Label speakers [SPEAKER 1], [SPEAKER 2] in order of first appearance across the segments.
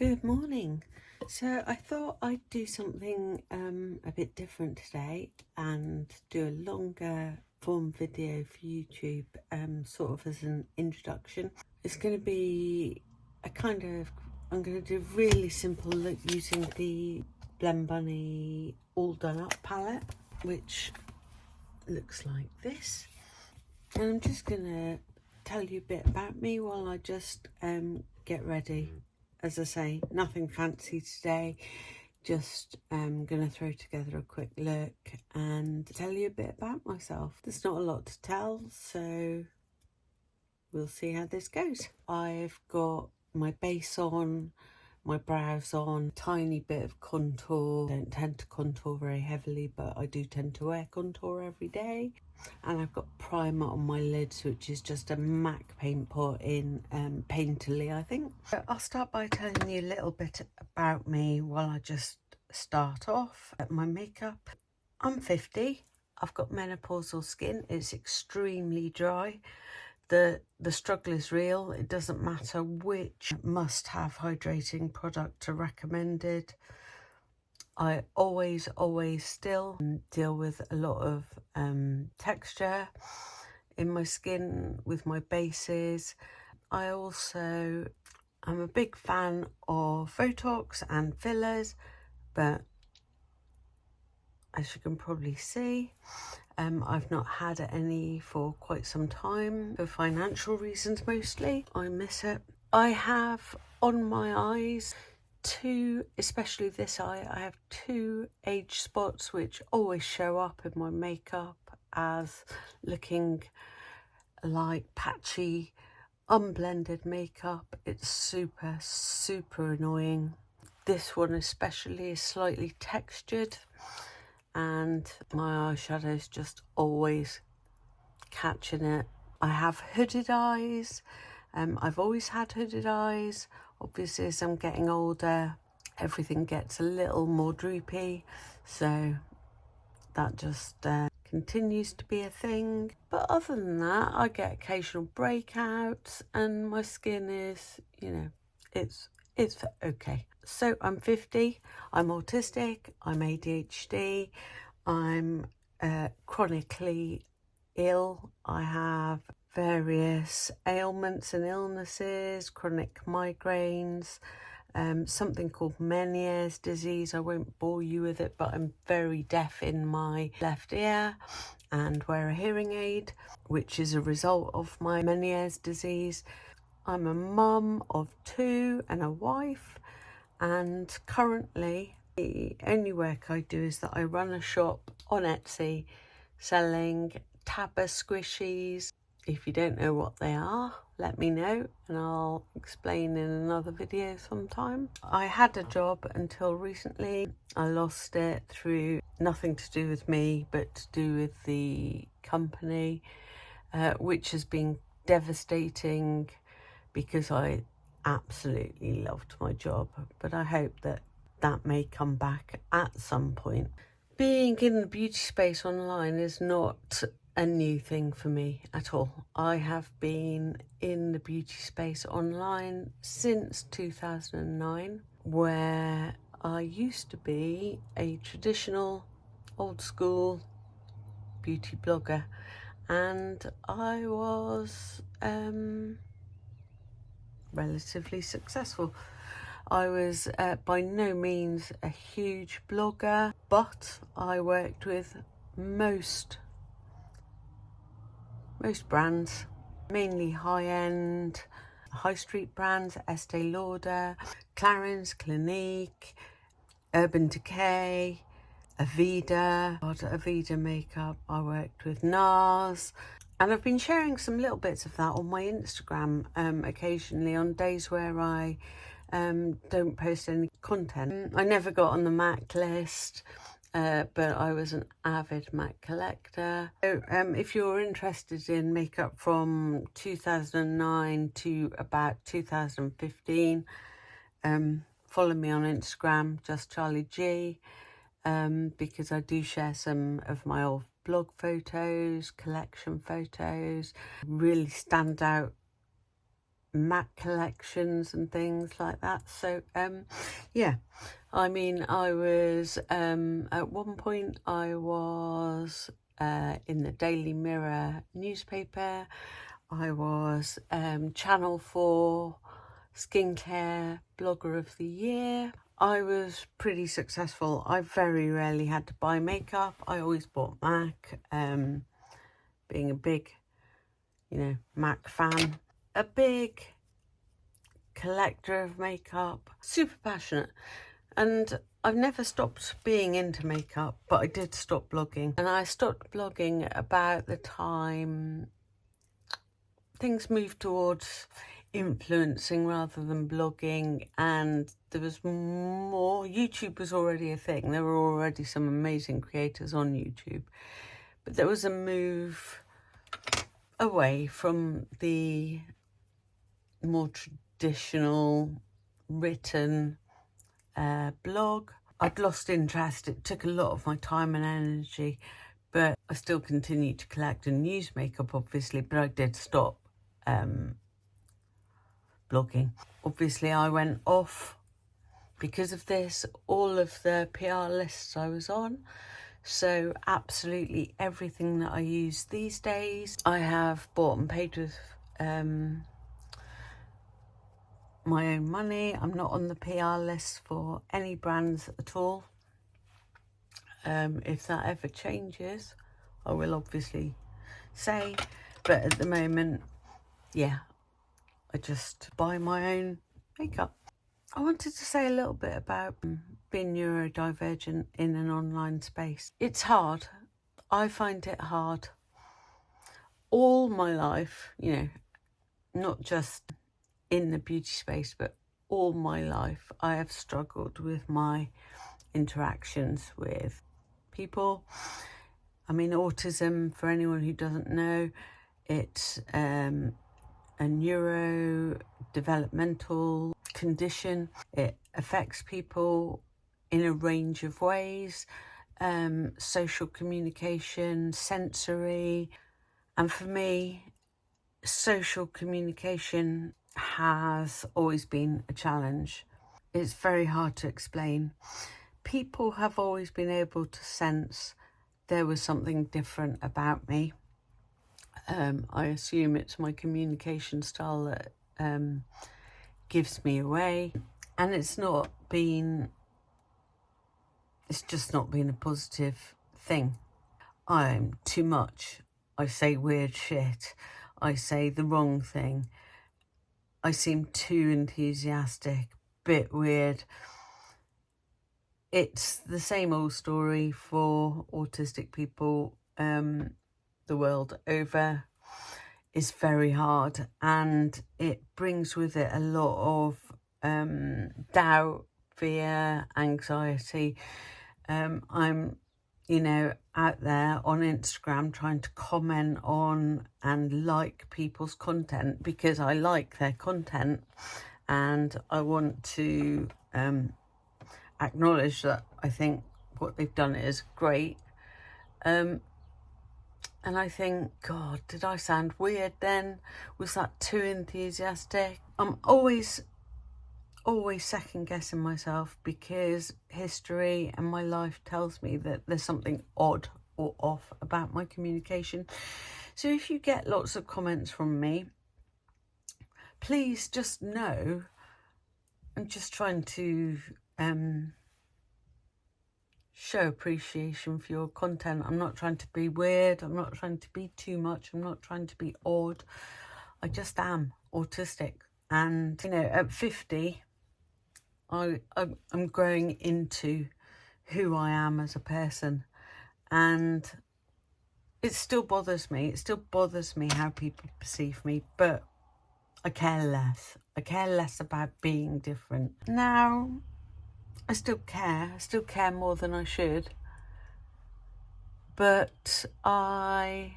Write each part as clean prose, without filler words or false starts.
[SPEAKER 1] Good morning. So I thought I'd do something a bit different today and do a longer form video for YouTube, sort of as an introduction. It's going to be I'm going to do a really simple look using the Blend Bunny All Done Up palette, which looks like this. And I'm just going to tell you a bit about me while I just get ready. As I say, nothing fancy today, just going to throw together a quick look and tell you a bit about myself. There's not a lot to tell, so we'll see how this goes. I've got my base on, my brows on, tiny bit of contour. I don't tend to contour very heavily, but I do tend to wear contour every day. And I've got primer on my lids, which is just a MAC paint pot in Painterly, I think. So I'll start by telling you a little bit about me while I just start off at my makeup. I'm 50. I've got menopausal skin. It's extremely dry. The struggle is real. It doesn't matter which must-have hydrating product are recommended. I always still deal with a lot of texture in my skin with my bases. I'm a big fan of Botox and fillers, but as you can probably see, I've not had any for quite some time, for financial reasons mostly. I miss it. I have on my eyes especially this eye, I have 2 age spots which always show up in my makeup as looking like patchy, unblended makeup. It's super annoying. This one especially is slightly textured and my eyeshadow's just always catching it. I have hooded eyes. I've always had hooded eyes. Obviously, as I'm getting older, everything gets a little more droopy, so that just continues to be a thing. But other than that, I get occasional breakouts and my skin is, it's okay. So I'm 50, I'm autistic, I'm ADHD, I'm chronically ill. I have various ailments and illnesses, chronic migraines, something called Meniere's disease. I won't bore you with it, but I'm very deaf in my left ear and wear a hearing aid, which is a result of my Meniere's disease. I'm a mum of 2 and a wife, and currently the only work I do is that I run a shop on Etsy selling Tabba squishies. If you don't know what they are, let me know and I'll explain in another video sometime. I had a job until recently. I lost it through nothing to do with me, but to do with the company, which has been devastating because I absolutely loved my job. But I hope that may come back at some point. Being in the beauty space online is not a new thing for me at all. I have been in the beauty space online since 2009, where I used to be a traditional old school beauty blogger, and I was relatively successful. I was by no means a huge blogger, but I worked with most brands, mainly high-end, high street brands, Estee Lauder, Clarins, Clinique, Urban Decay, Aveda makeup. I worked with NARS, and I've been sharing some little bits of that on my Instagram occasionally on days where I don't post any content. I never got on the MAC list, but I was an avid MAC collector. So if you're interested in makeup from 2009 to about 2015, follow me on Instagram, just Charlie G, because I do share some of my old blog photos, collection photos, really stand out MAC collections and things like that. So yeah, I mean, I was at one point I was in the Daily Mirror newspaper. I was Channel 4 skincare blogger of the year. I was pretty successful. I very rarely had to buy makeup. I always bought MAC, being a big, MAC fan. A big collector of makeup, super passionate. And I've never stopped being into makeup, but I did stop blogging. And I stopped blogging about the time things moved towards influencing rather than blogging, and there was more. YouTube was already a thing. There were already some amazing creators on YouTube, but there was a move away from the more traditional written blog. I'd lost interest. It took a lot of my time and energy, but I still continued to collect and use makeup, obviously, but I did stop blogging. Obviously, I went off because of this, all of the PR lists I was on. So absolutely everything that I use these days, I have bought and paid with my own money. I'm not on the PR list for any brands at all. If that ever changes, I will obviously say, but at the moment, yeah, I just buy my own makeup. I wanted to say a little bit about being neurodivergent in an online space. It's hard. I find it hard. All my life, not just in the beauty space, but all my life, I have struggled with my interactions with people. I mean, autism, for anyone who doesn't know, it's a neurodevelopmental condition. It affects people in a range of ways, social communication, sensory, and for me, social communication has always been a challenge. It's very hard to explain. People have always been able to sense there was something different about me. I assume it's my communication style that gives me away, and it's just not been a positive thing. I'm too much. I say weird shit. I say the wrong thing. I seem too enthusiastic, bit weird. It's the same old story for autistic people the world over. It's very hard, and it brings with it a lot of doubt, fear, anxiety. I'm out there on Instagram trying to comment on and like people's content because I like their content and I want to acknowledge that I think what they've done is great. And I think, God, did I sound weird then? Was that too enthusiastic? I'm always second guessing myself because history and my life tells me that there's something odd or off about my communication. So if you get lots of comments from me, please just know I'm just trying to show appreciation for your content. I'm not trying to be weird. I'm not trying to be too much. I'm not trying to be odd. I just am autistic. And, at 50, I'm growing into who I am as a person, and it still bothers me. It still bothers me how people perceive me, but I care less. I care less about being different. Now, I still care. I still care more than I should, but I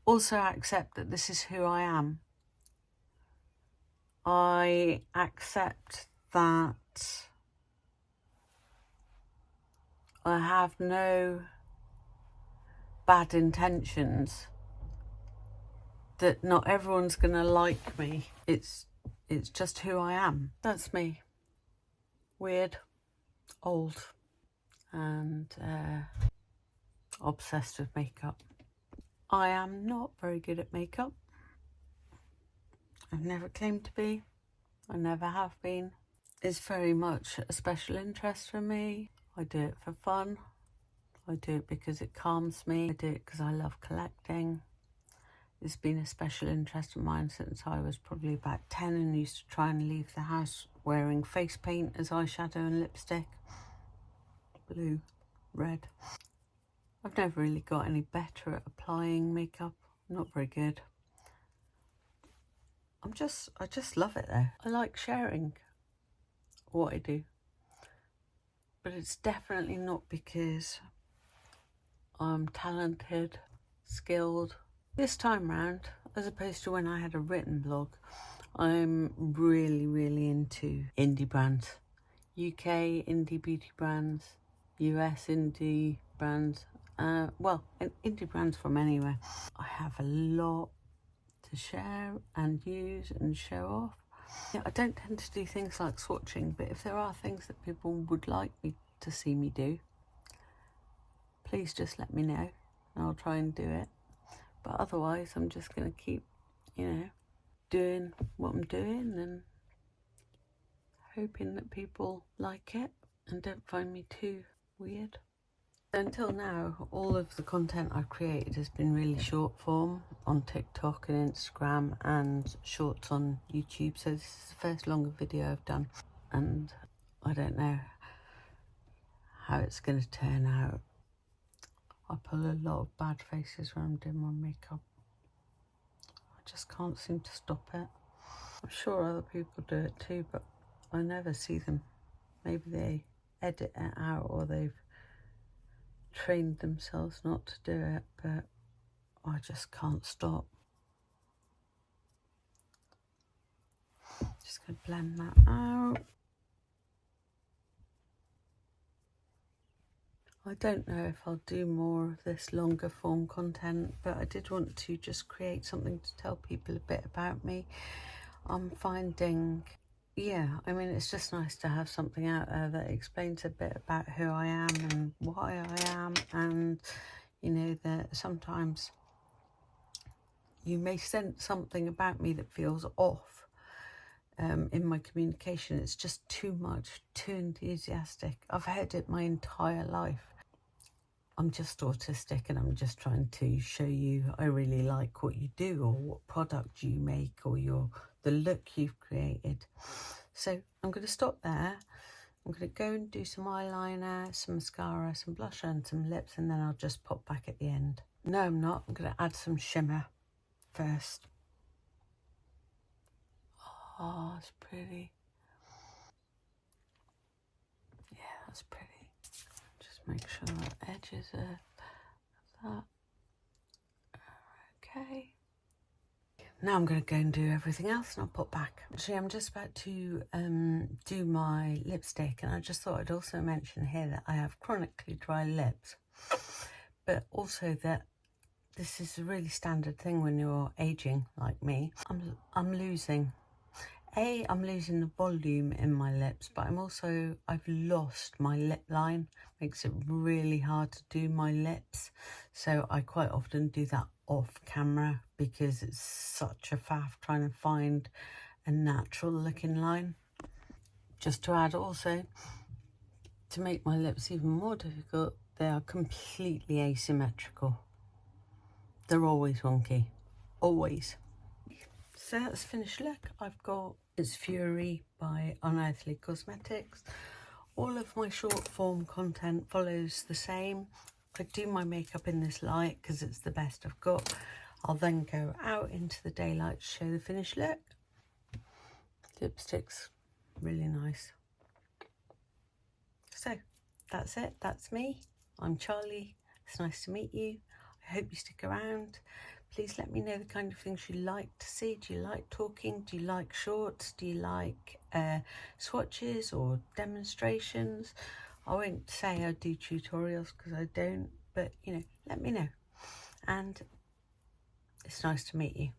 [SPEAKER 1] also accept that this is who I am. I accept that I have no bad intentions, that not everyone's going to like me. It's it's just who I am. That's me. Weird, old, and obsessed with makeup. I am not very good at makeup. I've never claimed to be. I never have been. It's very much a special interest for me. I do it for fun. I do it because it calms me. I do it because I love collecting. It's been a special interest of mine since I was probably about 10 and used to try and leave the house wearing face paint as eyeshadow and lipstick. Blue, red. I've never really got any better at applying makeup. Not very good. I just love it though. I like sharing what I do. But it's definitely not because I'm talented, skilled. This time round, as opposed to when I had a written blog, I'm really, really into indie brands. UK indie beauty brands, US indie brands, indie brands from anywhere. I have a lot to share and use and show off. Yeah, I don't tend to do things like swatching, but if there are things that people would like me to see me do, please just let me know and I'll try and do it. But otherwise, I'm just going to keep, doing what I'm doing and hoping that people like it and don't find me too weird. Until now, all of the content I've created has been really short form on TikTok and Instagram and shorts on YouTube. So this is the first longer video I've done and I don't know how it's going to turn out. I pull a lot of bad faces when I'm doing my makeup. I just can't seem to stop it. I'm sure other people do it too, but I never see them. Maybe they edit it out or they've trained themselves not to do it, but I just can't stop. Just gonna blend that out. I don't know if I'll do more of this longer form content, but I did want to just create something to tell people a bit about me. I'm finding, it's just nice to have something out there that explains a bit about who I am and why I am, and that sometimes you may sense something about me that feels off in my communication. It's just too much, too enthusiastic. I've heard it my entire life. I'm just autistic and I'm just trying to show you I really like what you do or what product you make or the look you've created. So I'm going to stop there. I'm going to go and do some eyeliner, some mascara, some blusher and some lips, and then I'll just pop back at the end. No, I'm not. I'm going to add some shimmer first. Oh, it's pretty. Yeah, that's pretty. Just make sure the edges are that. Okay. Now I'm going to go and do everything else and I'll pop back. Actually, I'm just about to do my lipstick, and I just thought I'd also mention here that I have chronically dry lips, but also that this is a really standard thing when you're aging like me. I'm losing the volume in my lips, but I've lost my lip line. Makes it really hard to do my lips. So I quite often do that off camera because it's such a faff trying to find a natural looking line. Just to add also, to make my lips even more difficult, they are completely asymmetrical. They're always wonky, always. So that's the finished look. I've got It's Fury by Unearthly Cosmetics. All of my short form content follows the same. I do my makeup in this light because it's the best I've got. I'll then go out into the daylight to show the finished look. Lipstick's really nice. So that's it. That's me. I'm Charlie. It's nice to meet you. I hope you stick around. Please let me know the kind of things you like to see. Do you like talking? Do you like shorts? Do you like swatches or demonstrations? I won't say I do tutorials because I don't, but let me know. And it's nice to meet you.